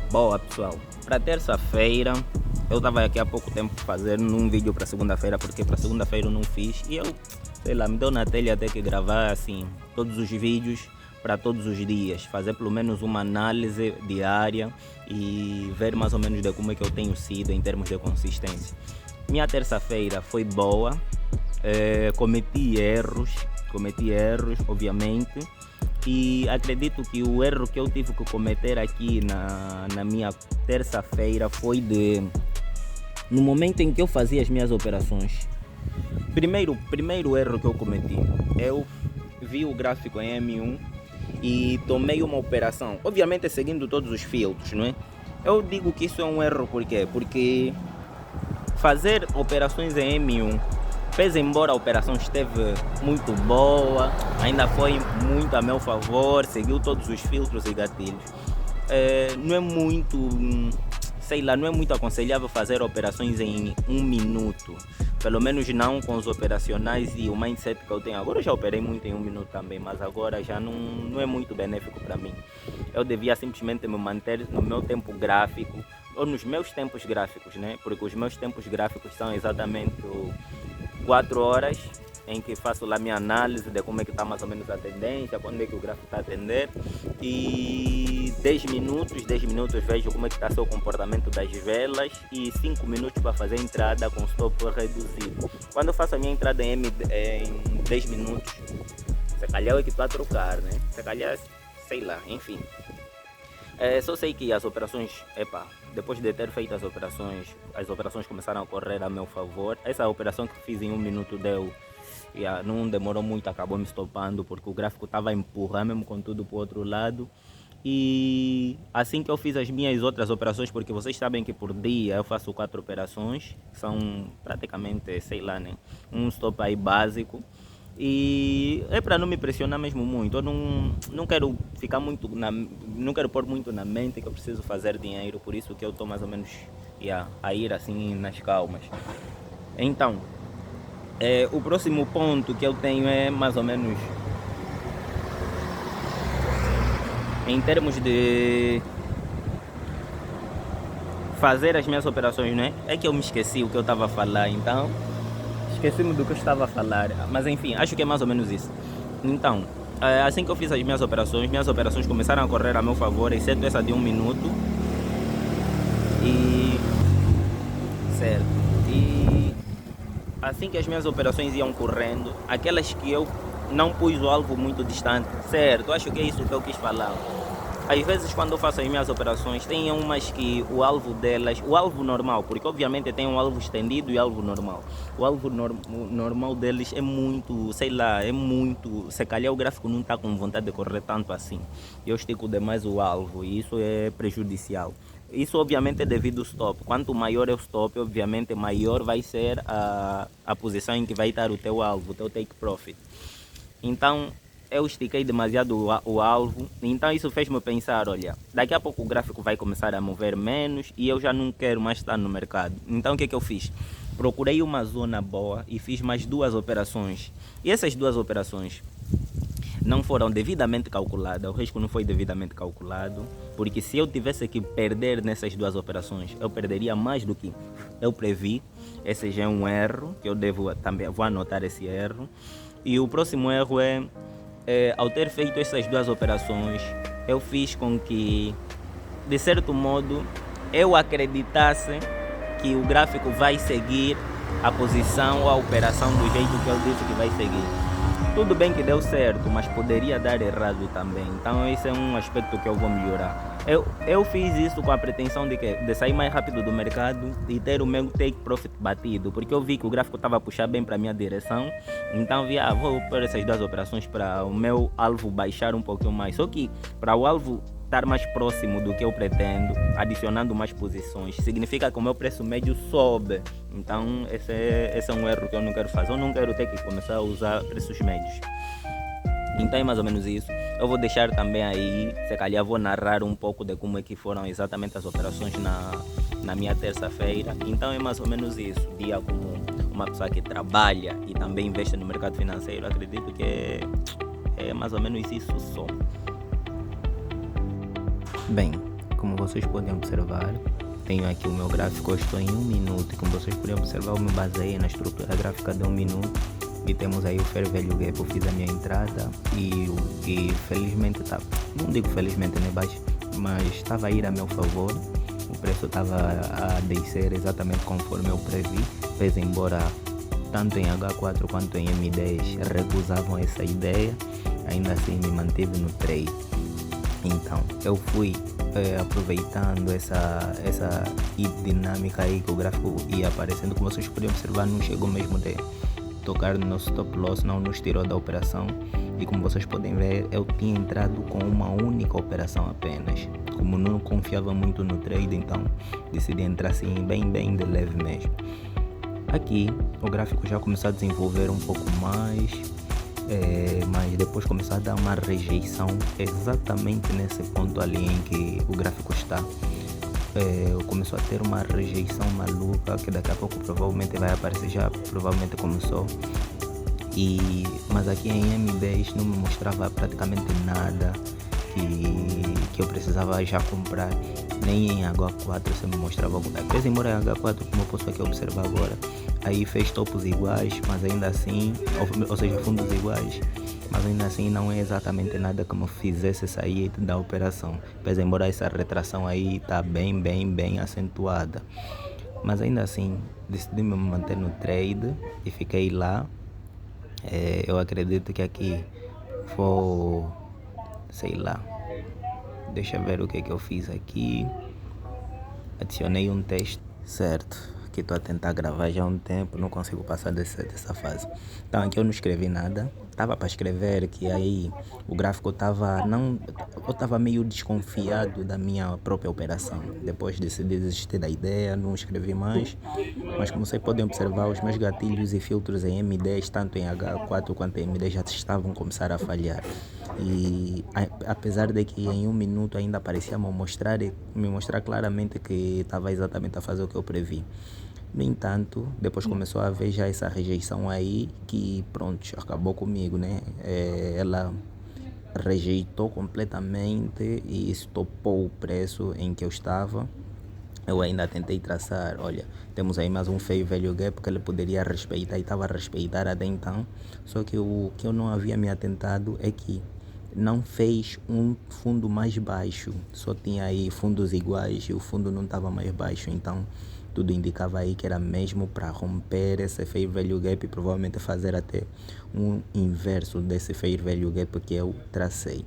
Boa, pessoal. Para terça-feira, eu estava aqui há pouco tempo fazendo um vídeo para segunda-feira, porque para segunda-feira eu não fiz. E eu, sei lá, me deu na telha até que gravar assim todos os vídeos para todos os dias, fazer pelo menos uma análise diária e ver mais ou menos de como é que eu tenho sido em termos de consistência. Minha terça-feira foi boa, cometi erros, obviamente. E acredito que o erro que eu tive que cometer aqui na minha terça-feira foi no momento em que eu fazia as minhas operações. Primeiro erro que eu cometi, eu vi o gráfico em M1 e tomei uma operação, obviamente seguindo todos os filtros, não é? Eu digo que isso é um erro, por quê? Porque fazer operações em M1, pese embora a operação esteve muito boa, ainda foi muito a meu favor, seguiu todos os filtros e gatilhos, não é muito, sei lá, não é muito aconselhável fazer operações em 1 minuto, pelo menos não com os operacionais e o mindset que eu tenho agora. Eu já operei muito em 1 minuto também, mas agora já não é muito benéfico para mim. Eu devia simplesmente me manter no meu tempo gráfico, ou nos meus tempos gráficos, né? Porque os meus tempos gráficos são exatamente 4 horas em que faço lá minha análise de como é que está mais ou menos a tendência, quando é que o gráfico está a tender, e 10 minutos vejo como é que está o comportamento das velas, e 5 minutos para fazer a entrada com stop reduzido. Quando eu faço a minha entrada em 10 minutos, se calhar é que estou a trocar, né? Se calhar, sei lá, enfim. Só sei que as operações, depois de ter feito as operações começaram a correr a meu favor. Essa operação que fiz em 1 minuto não demorou muito, acabou me estopando, porque o gráfico estava a empurrar mesmo com tudo para o outro lado. E assim que eu fiz as minhas outras operações, porque vocês sabem que por dia eu faço 4 operações, são praticamente, sei lá, né, um stop aí básico. E é para não me pressionar mesmo muito. Eu não quero ficar muito não quero pôr muito na mente que eu preciso fazer dinheiro, por isso que eu estou mais ou menos a ir assim nas calmas. Então, o próximo ponto que eu tenho é mais ou menos em termos de fazer as minhas operações, né? É que eu me esqueci o que eu estava a falar, então esqueci-me do que eu estava a falar, mas enfim, acho que é mais ou menos isso. Então, assim que eu fiz as minhas operações começaram a correr a meu favor, exceto essa de 1 minuto. E certo. E assim que as minhas operações iam correndo, aquelas que eu não pus o alvo muito distante, certo? Acho que é isso que eu quis falar. Às vezes quando eu faço as minhas operações, tem umas que o alvo delas, o alvo normal, porque obviamente tem um alvo estendido e alvo normal. O alvo normal deles é muito, sei lá, se calhar o gráfico não está com vontade de correr tanto assim. Eu estico demais o alvo e isso é prejudicial. Isso obviamente é devido ao stop. Quanto maior é o stop, obviamente maior vai ser a posição em que vai estar o teu alvo, o teu take profit. Então, eu estiquei demasiado o alvo, então isso fez-me pensar, olha, daqui a pouco o gráfico vai começar a mover menos e eu já não quero mais estar no mercado. Então o que eu fiz? Procurei uma zona boa e fiz mais 2 operações. E essas 2 operações não foram devidamente calculadas, o risco não foi devidamente calculado, porque se eu tivesse que perder nessas 2 operações, eu perderia mais do que eu previ. Esse já é um erro, que eu vou anotar esse erro. E o próximo erro ao ter feito essas 2 operações, eu fiz com que, de certo modo, eu acreditasse que o gráfico vai seguir a posição ou a operação do jeito que eu disse que vai seguir. Tudo bem que deu certo, mas poderia dar errado também. Então esse é um aspecto que eu vou melhorar. Eu fiz isso com a pretensão de sair mais rápido do mercado e ter o meu take profit batido, porque eu vi que o gráfico estava a puxar bem para a minha direção. Então vou pôr essas 2 operações para o meu alvo baixar um pouquinho mais. Só que para o alvo estar mais próximo do que eu pretendo, adicionando mais posições, significa que o meu preço médio sobe. Então esse é um erro que eu não quero fazer. Eu não quero ter que começar a usar preços médios. Então é mais ou menos isso. Eu vou deixar também aí, se calhar vou narrar um pouco de como é que foram exatamente as operações na minha terça-feira. Então é mais ou menos isso. Dia como uma pessoa que trabalha e também investe no mercado financeiro, acredito que é mais ou menos isso só. Bem, como vocês podem observar, tenho aqui o meu gráfico, eu estou em 1 minuto, e como vocês podem observar, eu me baseei na estrutura gráfica de 1 minuto, e temos aí o fair value gap. Eu fiz a minha entrada e felizmente tá, não digo felizmente, né, mas estava a ir a meu favor. O preço estava a descer exatamente conforme eu previ, pese embora tanto em H4 quanto em M10 recusavam essa ideia, ainda assim me mantive no trade. Então eu fui aproveitando essa dinâmica aí que o gráfico ia aparecendo. Como vocês podem observar, não chegou mesmo de tocar no nosso stop loss, não nos tirou da operação. E como vocês podem ver, eu tinha entrado com uma única operação apenas. Como não confiava muito no trade, então decidi entrar assim bem de leve mesmo. Aqui o gráfico já começou a desenvolver um pouco mais, mas depois começou a dar uma rejeição exatamente nesse ponto ali em que o gráfico está. Começou a ter uma rejeição maluca que daqui a pouco provavelmente vai aparecer, já provavelmente começou. Mas aqui em M10 não me mostrava praticamente nada que eu precisava já comprar, nem em H4 você me mostrava alguma coisa. Embora em H4, como eu posso aqui observar agora, aí fez topos iguais, mas ainda assim, ou seja, fundos iguais, mas ainda assim não é exatamente nada que me fizesse sair da operação, pois embora essa retração aí está bem acentuada, mas ainda assim decidi me manter no trade e fiquei lá. Eu acredito que aqui vou, sei lá, deixa eu ver o que eu fiz aqui. Adicionei um texto, certo, que estou a tentar gravar já há um tempo, não consigo passar dessa fase. Então aqui eu não escrevi nada, estava para escrever que aí o gráfico estava, não, eu estava meio desconfiado da minha própria operação. Depois decidi desistir da ideia, não escrevi mais, mas como vocês podem observar, os meus gatilhos e filtros em M10, tanto em H4 quanto em M10, já estavam a começar a falhar. E apesar de que em 1 minuto ainda parecia me mostrar claramente que estava exatamente a fazer o que eu previ. No entanto, depois começou a haver já essa rejeição aí que pronto, acabou comigo, né? Ela rejeitou completamente e estopou o preço em que eu estava. Eu ainda tentei traçar, olha, temos aí mais um fair value gap que ele poderia respeitar e estava a respeitar até então. Só que o que eu não havia me atentado é que não fez um fundo mais baixo, só tinha aí fundos iguais e o fundo não estava mais baixo, então tudo indicava aí que era mesmo para romper esse fair value gap e provavelmente fazer até um inverso desse fair value gap que eu tracei.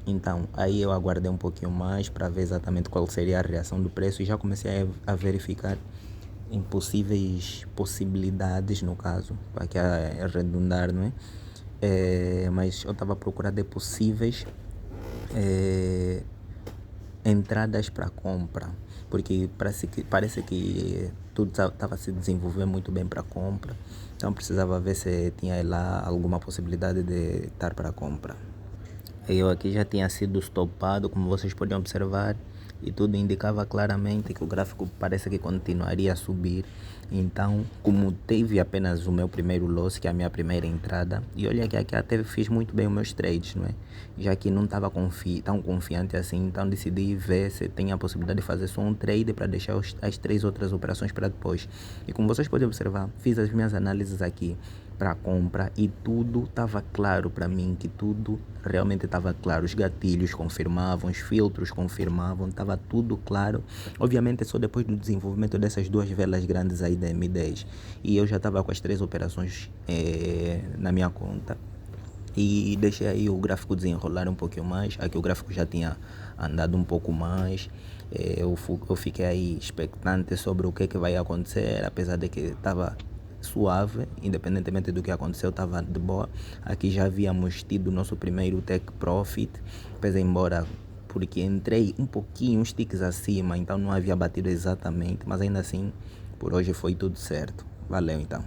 Então aí eu aguardei um pouquinho mais para ver exatamente qual seria a reação do preço e já comecei a verificar em possíveis possibilidades, no caso, para que arredondar, não é? Mas eu estava a procurar de possíveis entradas para compra, porque parece que tudo estava a se desenvolver muito bem para compra, então precisava ver se tinha lá alguma possibilidade de estar para compra. Eu aqui já tinha sido estopado, como vocês podem observar, e tudo indicava claramente que o gráfico parece que continuaria a subir. Então, como teve apenas o meu primeiro loss, que é a minha primeira entrada, e olha que aqui até fiz muito bem os meus trades, não é? Já que não estava tão confiante assim, então decidi ver se tem a possibilidade de fazer só um trade para deixar as 3 outras operações para depois. E como vocês podem observar, fiz as minhas análises aqui para compra e tudo estava claro para mim, que tudo realmente estava claro. Os gatilhos confirmavam, os filtros confirmavam, estava tudo claro. Obviamente só depois do desenvolvimento dessas 2 velas grandes aí da M10 e eu já estava com as 3 operações na minha conta. E deixei aí o gráfico desenrolar um pouquinho mais. Aqui o gráfico já tinha andado um pouco mais. Eu fiquei aí expectante sobre o que vai acontecer, apesar de que estava suave, independentemente do que aconteceu, estava de boa. Aqui já havíamos tido o nosso primeiro take profit, pese embora porque entrei um pouquinho, uns ticks acima, então não havia batido exatamente, mas ainda assim, por hoje foi tudo certo. Valeu então.